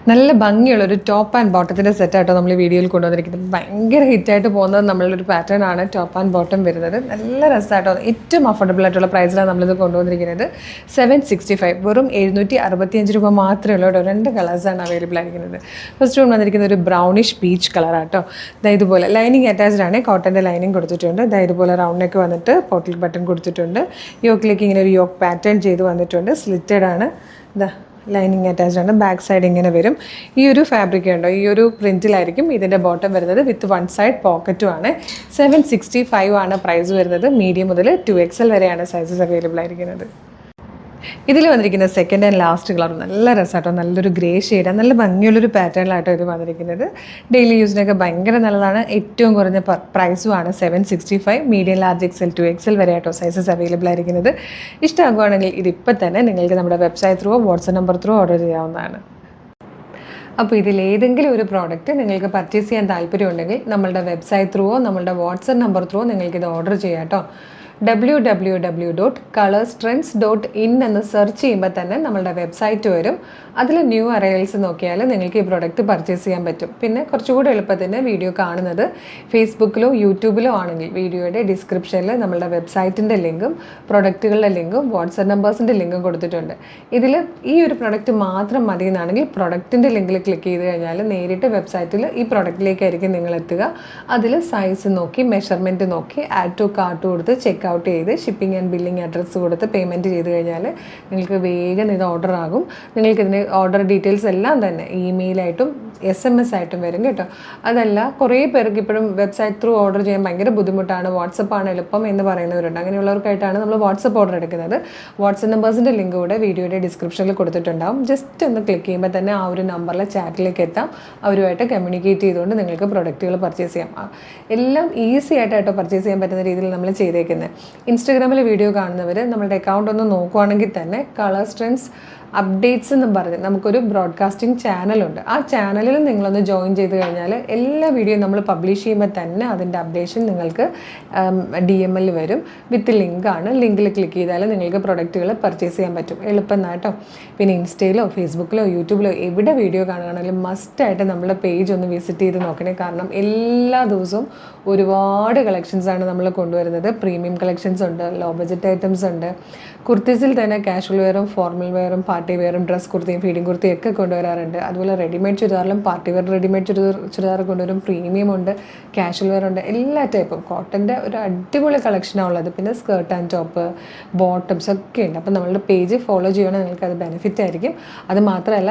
നല്ല ഭംഗിയുള്ളൊരു top and ബോട്ടത്തിൻ്റെ സെറ്റായിട്ടോ നമ്മൾ വീഡിയോയിൽ കൊണ്ടുവന്നിരിക്കുന്നത്. ഭയങ്കര ഹിറ്റായിട്ട് പോകുന്നത് നമ്മളൊരു പാറ്റേൺ ആണ് ടോപ്പ് ആൻഡ് ബോട്ടം വരുന്നത്. നല്ല രസമായിട്ടോ, ഏറ്റവും അഫോർഡബിൾ ആയിട്ടുള്ള പ്രൈസിലാണ് നമ്മളിത് കൊണ്ടുവന്നിരിക്കുന്നത്. 765, വെറും 765 രൂപ മാത്രമേ ഉള്ളൂ കേട്ടോ. 2 കളേഴ്സാണ് അവൈലബിൾ ആയിരിക്കുന്നത്. ഫസ്റ്റ് വൺ വന്നിരിക്കുന്നത് ഒരു ബ്രൗണിഷ് പീച്ച് കളറാട്ടോ. ഇതുപോലെ ലൈനിങ് അറ്റാച്ച്ഡ് ആണ്, കോട്ടൻ്റെ ലൈനിങ് കൊടുത്തിട്ടുണ്ട്. ഇതുപോലെ റൗണ്ട് നെക്ക് വന്നിട്ട് പോട്ടിൽ ബട്ടൺ കൊടുത്തിട്ടുണ്ട്. യോക്കിലേക്ക് ഇങ്ങനെ ഒരു യോക്ക് പാറ്റേൺ ചെയ്ത് വന്നിട്ടുണ്ട്. സ്ലിറ്റഡ് ആണ്. ലൈനിങ് അറ്റാച്ച്ഡ് ആണ്. ബാക്ക് സൈഡ് ഇങ്ങനെ വരും. ഈ ഒരു ഫാബ്രിക് ഉണ്ടോ, ഈ ഒരു പ്രിൻറ്റിലായിരിക്കും ഇതിൻ്റെ ബോട്ടം വരുന്നത്. വിത്ത് 1 സൈഡ് പോക്കറ്റും ആണ്. 765 ആണ് പ്രൈസ് വരുന്നത്. മീഡിയം മുതൽ 2XL വരെയാണ് സൈസസ് അവൈലബിൾ ആയിരിക്കുന്നത്. ഇതിൽ വന്നിരിക്കുന്ന സെക്കൻഡ് ആൻഡ് ലാസ്റ്റ് കളർ നല്ല രസമായിട്ടോ, നല്ലൊരു ഗ്രേ ഷെയ്ഡാണ്. നല്ല ഭംഗിയുള്ളൊരു പാറ്റേണിലായിട്ടോ ഇത് വന്നിരിക്കുന്നത്. ഡെയിലി യൂസിനൊക്കെ ഭയങ്കര നല്ലതാണ്. ഏറ്റവും കുറഞ്ഞ പ്രൈസുമാണ് 765. മീഡിയം, ലാർജ്, XL, 2XL വരെ ആയിട്ടോ സൈസസ് അവൈലബിൾ ആയിരിക്കുന്നത്. ഇഷ്ടമാകുവാണെങ്കിൽ ഇതിപ്പോൾ തന്നെ നിങ്ങൾക്ക് നമ്മുടെ website through WhatsApp number through order ചെയ്യാവുന്നതാണ്. അപ്പോൾ ഇതിലേതെങ്കിലും ഒരു പ്രോഡക്റ്റ് നിങ്ങൾക്ക് പർച്ചേസ് ചെയ്യാൻ താല്പര്യമുണ്ടെങ്കിൽ നമ്മളുടെ വെബ്സൈറ്റ് ത്രൂവോ നമ്മളുടെ വാട്സ്ആപ്പ് നമ്പർ ത്രൂവോ നിങ്ങൾക്കിത് ഓർഡർ ചെയ്യാം കേട്ടോ. www.colorstrends.in എന്ന് സെർച്ച് ചെയ്യുമ്പോൾ തന്നെ നമ്മളുടെ വെബ്സൈറ്റ് വരും. അതിൽ ന്യൂ അറൈവൽസ് നോക്കിയാൽ നിങ്ങൾക്ക് ഈ പ്രോഡക്റ്റ് പർച്ചേസ് ചെയ്യാൻ പറ്റും. പിന്നെ കുറച്ചുകൂടി എളുപ്പത്തിന് വീഡിയോ കാണുന്നത് ഫേസ്ബുക്കിലോ യൂട്യൂബിലോ ആണെങ്കിൽ വീഡിയോയുടെ ഡിസ്ക്രിപ്ഷനിൽ നമ്മളുടെ വെബ്സൈറ്റിൻ്റെ ലിങ്കും പ്രൊഡക്റ്റുകളുടെ ലിങ്കും വാട്സ്ആപ്പ് നമ്പേഴ്സിൻ്റെ ലിങ്കും കൊടുത്തിട്ടുണ്ട്. ഇതിൽ ഈ ഒരു പ്രൊഡക്റ്റ് മാത്രം മതി എന്നാണെങ്കിൽ പ്രൊഡക്റ്റിൻ്റെ ലിങ്കിൽ ക്ലിക്ക് ചെയ്ത് കഴിഞ്ഞാൽ നേരിട്ട് വെബ്സൈറ്റിൽ ഈ പ്രൊഡക്റ്റിലേക്കായിരിക്കും നിങ്ങൾ എത്തുക. അതിൽ സൈസ് നോക്കി മെഷർമെൻറ്റ് നോക്കി ആഡ് ടു കാർട്ട് കൊടുത്ത് ചെക്ക് ഔട്ട് ചെയ്ത് ഷിപ്പിംഗ് ആൻഡ് ബില്ലിംഗ് അഡ്രസ്സ് കൊടുത്ത് പേയ്മെൻറ്റ് ചെയ്ത് കഴിഞ്ഞാൽ നിങ്ങൾക്ക് വേഗം ഇത് ഓർഡർ ആകും. നിങ്ങൾക്കിതിന് ഓർഡർ ഡീറ്റെയിൽസ് എല്ലാം തന്നെ ഇമെയിലായിട്ടും SMS ആയിട്ടും വരും കേട്ടോ. അതല്ല, കുറേ പേർക്ക് ഇപ്പോഴും വെബ്സൈറ്റ് ത്രൂ ഓർഡർ ചെയ്യാൻ ഭയങ്കര ബുദ്ധിമുട്ടാണ്, വാട്സപ്പാണ് എളുപ്പം എന്ന് പറയുന്നവരുണ്ട്. അങ്ങനെയുള്ളവർക്കായിട്ടാണ് നമ്മൾ വാട്സപ്പ് ഓർഡർ എടുക്കുന്നത്. വാട്സപ്പ് നമ്പേഴ്സിൻ്റെ ലിങ്ക് കൂടെ വീഡിയോയുടെ ഡിസ്ക്രിപ്ഷനിൽ കൊടുത്തിട്ടുണ്ടാവും. ജസ്റ്റ് ഒന്ന് ക്ലിക്ക് ചെയ്യുമ്പോൾ തന്നെ ആ ഒരു നമ്പറിലെ ചാറ്റിലേക്ക് എത്താം. അവരുമായിട്ട് കമ്മ്യൂണിക്കേറ്റ് ചെയ്തുകൊണ്ട് നിങ്ങൾക്ക് പ്രൊഡക്റ്റുകൾ പർച്ചേസ് ചെയ്യാം. എല്ലാം ഈസി ആയിട്ടോ പർച്ചേസ് ചെയ്യാൻ പറ്റുന്ന രീതിയിൽ നമ്മൾ ചെയ്തേക്കുന്നത്. ഇൻസ്റ്റഗ്രാമിൽ വീഡിയോ കാണുന്നവർ നമ്മളുടെ അക്കൗണ്ട് ഒന്ന് നോക്കുവാണെങ്കിൽ തന്നെ കളേഴ്സ് ട്രെൻഡ്സ് അപ്ഡേറ്റ്സ് എന്നും പറഞ്ഞ് നമുക്കൊരു ബ്രോഡ്കാസ്റ്റിംഗ് ചാനലുണ്ട്. ആ ചാനലിൽ നിങ്ങളൊന്ന് ജോയിൻ ചെയ്ത് കഴിഞ്ഞാൽ എല്ലാ വീഡിയോയും നമ്മൾ പബ്ലിഷ് ചെയ്യുമ്പോൾ തന്നെ അതിൻ്റെ അപ്ഡേഷൻ നിങ്ങൾക്ക് DM-ൽ വരും. വിത്ത് ലിങ്കാണ്. ലിങ്കിൽ ക്ലിക്ക് ചെയ്താൽ നിങ്ങൾക്ക് പ്രൊഡക്റ്റുകൾ പർച്ചേസ് ചെയ്യാൻ പറ്റും. എളുപ്പം കേട്ടോ. പിന്നെ ഇൻസ്റ്റയിലോ ഫേസ്ബുക്കിലോ യൂട്യൂബിലോ എവിടെ വീഡിയോ കാണുകയാണെങ്കിലും മസ്റ്റായിട്ട് നമ്മുടെ പേജ് ഒന്ന് വിസിറ്റ് ചെയ്ത് നോക്കണേ. കാരണം എല്ലാ ദിവസവും ഒരുപാട് കളക്ഷൻസാണ് നമ്മൾ കൊണ്ടുവരുന്നത്. പ്രീമിയം കളക്ഷൻസ് ഉണ്ട്, ലോ ബഡ്ജറ്റ് ഐറ്റംസ് ഉണ്ട്. കുർത്തീസിൽ തന്നെ കാഷ്വൽ വെയറും ഫോർമൽ വെയറും പാർട്ടി വെയറും ഡ്രസ് കുർത്തിയും ഫീഡിങ് കുർത്തിയും ഒക്കെ കൊണ്ടുവരാറുണ്ട്. അതുപോലെ റെഡിമെയ്ഡ് ചുരിദാറിലും പാർട്ടി വെയർ റെഡിമെയ്ഡ് ചുരിദാർ കൊണ്ടുവരും. പ്രീമിയം ഉണ്ട്, കാഷ്വൽ വെയർ ഉണ്ട്, എല്ലാ ടൈപ്പും കോട്ടൻ്റെ ഒരു അടിപൊളി കളക്ഷനാണ് ഉള്ളത്. പിന്നെ സ്കേർട്ട് ആൻഡ് ടോപ്പ്, ബോട്ടംസ് ഒക്കെ ഉണ്ട്. അപ്പോൾ നമ്മളുടെ പേജ് ഫോളോ ചെയ്യുകയാണെങ്കിൽ നിങ്ങൾക്ക് അത് ബെനിഫിറ്റ് ആയിരിക്കും. അത് മാത്രമല്ല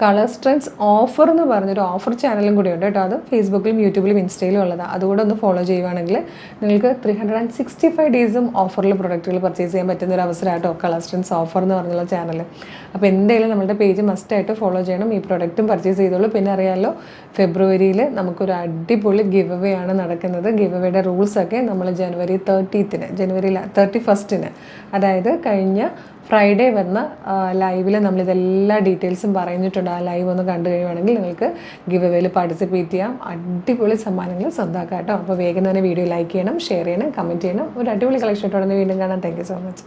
കളേഴ്സ് ട്രെൻഡ്സ് ഓഫർ എന്ന് പറഞ്ഞൊരു ഓഫർ ചാനലും കൂടി ഉണ്ട് കേട്ടോ. അത് ഫേസ്ബുക്കിലും യൂട്യൂബിലും ഇൻസ്റ്റയിലും ഉള്ളതാണ്. അതുകൂടെ ഒന്ന് ഫോളോ ചെയ്യുകയാണെങ്കിൽ നിങ്ങൾക്ക് 365 ഡേയ്സും ഓഫറിൽ പ്രൊഡക്റ്റുകൾ പർച്ചേസ് ചെയ്യാൻ പറ്റുന്ന ഒരു അവസരമായിട്ടോ കളേഴ്സ് ട്രെൻഡ്സ് ഓഫർ എന്ന് പറഞ്ഞുള്ള ചാനൽ. അപ്പോൾ എന്തായാലും നമ്മുടെ പേജ് മസ്റ്റായിട്ട് ഫോളോ ചെയ്യണം. ഈ പ്രൊഡക്റ്റും പർച്ചേസ് ചെയ്തോളൂ. പിന്നെ അറിയാമല്ലോ, ഫെബ്രുവരിയിൽ നമുക്കൊരു അടിപൊളി ഗിവ് അവേ ആണ് നടക്കുന്നത്. ഗിവ് അവയുടെ റൂൾസൊക്കെ നമ്മൾ ജനുവരി 31-ന് അതായത് കഴിഞ്ഞ ഫ്രൈഡേ വന്ന ലൈവിൽ നമ്മളിതെല്ലാ ഡീറ്റെയിൽസും പറഞ്ഞിട്ടുണ്ട്. ആ ലൈവ് ഒന്ന് കണ്ടു കഴിയുവാണെങ്കിൽ നിങ്ങൾക്ക് ഗിവ് അവേയിൽ പാർട്ടിസിപ്പേറ്റ് ചെയ്യാം. അടിപൊളി സമ്മാനങ്ങൾ സ്വന്തമാക്കാം കേട്ടോ. അപ്പോൾ വേഗം തന്നെ വീഡിയോ ലൈക്ക് ചെയ്യണം, ഷെയർ ചെയ്യണം, കമൻറ്റ് ചെയ്യണം. ഒരു അടിപൊളി കളക്ഷൻ ഇട്ടോടെ വീണ്ടും കാണാം. Thank you so much.